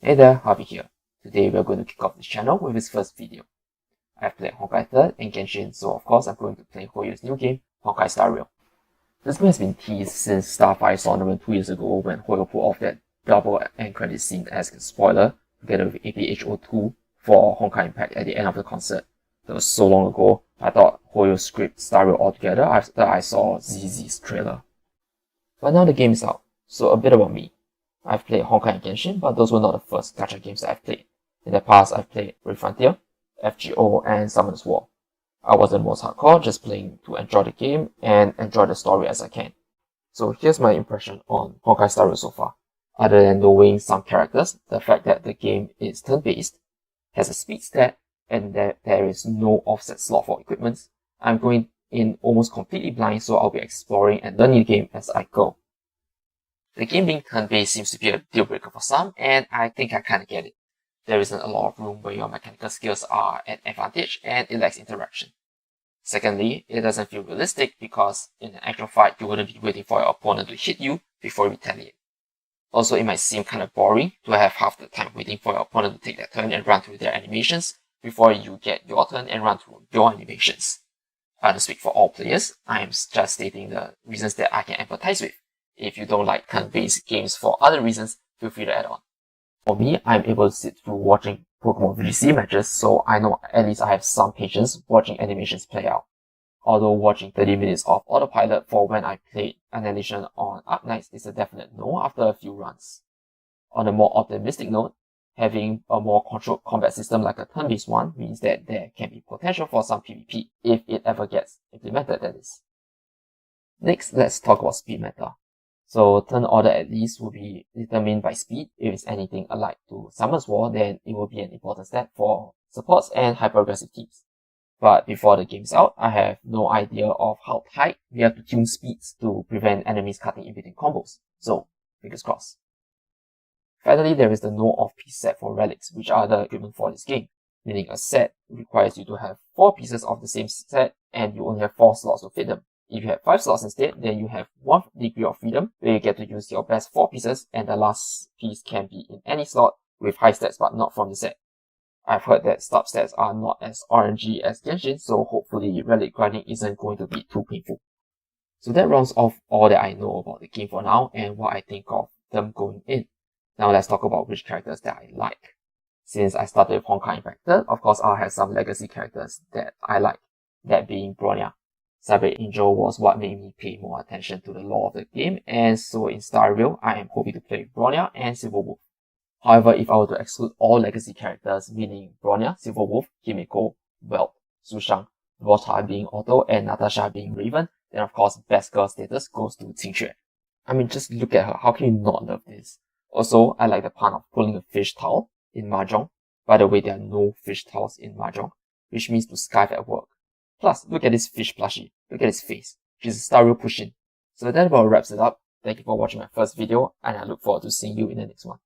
Hey there, Harvey here. Today we are going to kick off this channel with its first video. I've played Honkai 3rd and Genshin, so of course I'm going to play Hoyo's new game, Honkai Star Rail. This game has been teased since Starfire Tournament 2 years ago when Hoyo put off that double end credit scene as a spoiler together with APHO2 for Honkai Impact at the end of the concert. That was so long ago, I thought Hoyo skipped Star Rail altogether after I saw ZZ's trailer. But now the game is out, so a bit about me. I've played Honkai and Genshin, but those were not the first gacha games that I've played. In the past, I've played Brave Frontier, FGO, and Summoners War. I wasn't most hardcore, just playing to enjoy the game and enjoy the story as I can. So here's my impression on Honkai Star Rail so far. Other than knowing some characters, the fact that the game is turn-based, has a speed stat, and that there is no offset slot for equipment, I'm going in almost completely blind, so I'll be exploring and learning the game as I go. The game being turn-based seems to be a deal breaker for some, and I think I kinda get it. There isn't a lot of room where your mechanical skills are at advantage, and it lacks interaction. Secondly, it doesn't feel realistic because in an actual fight, you wouldn't be waiting for your opponent to hit you before you retaliate. Also, it might seem kinda boring to have half the time waiting for your opponent to take their turn and run through their animations before you get your turn and run through your animations. I don't speak for all players, I'm just stating the reasons that I can empathize with. If you don't like turn-based games for other reasons, feel free to add on. For me, I'm able to sit through watching Pokemon VGC matches, so I know at least I have some patience watching animations play out. Although watching 30 minutes of autopilot for when I played Annihilation on Up Nights is a definite no after a few runs. On a more optimistic note, having a more controlled combat system like a turn-based one means that there can be potential for some PvP, if it ever gets implemented, that is. Next, let's talk about speed meta. So turn order at least will be determined by speed. If it's anything alike to Summoners War, then it will be an important step for supports and hyper-aggressive teams. But before the game's out, I have no idea of how tight we have to tune speeds to prevent enemies cutting in between combos. So, fingers crossed. Finally, there is the no off-piece set for relics, which are the equipment for this game. Meaning a set requires you to have 4 pieces of the same set and you only have 4 slots to fit them. If you have 5 slots instead, then you have 1 degree of freedom where you get to use your best 4 pieces and the last piece can be in any slot with high stats but not from the set. I've heard that stop stats are not as RNG as Genshin, so hopefully relic grinding isn't going to be too painful. So that rounds off all that I know about the game for now and what I think of them going in. Now let's talk about which characters that I like. Since I started with Honkai Impact 3rd, of course I'll have some legacy characters that I like, that being Bronya. Cyber Angel was what made me pay more attention to the lore of the game, and so in Star Rail, I am hoping to play Bronya and Silverwolf. However, if I were to exclude all legacy characters, meaning Bronya, Silverwolf, Himeko, Welt, Sushang, Vota being Otto, and Natasha being Raven, then of course best girl status goes to Qingxue. I mean, just look at her, how can you not love this? Also, I like the pun of pulling a fish towel in Mahjong. By the way, there are no fish towels in Mahjong, which means to skive at work. Plus, look at this fish plushie. Look at his face. She's a Star Rail push-in. So that about wraps it up. Thank you for watching my first video, and I look forward to seeing you in the next one.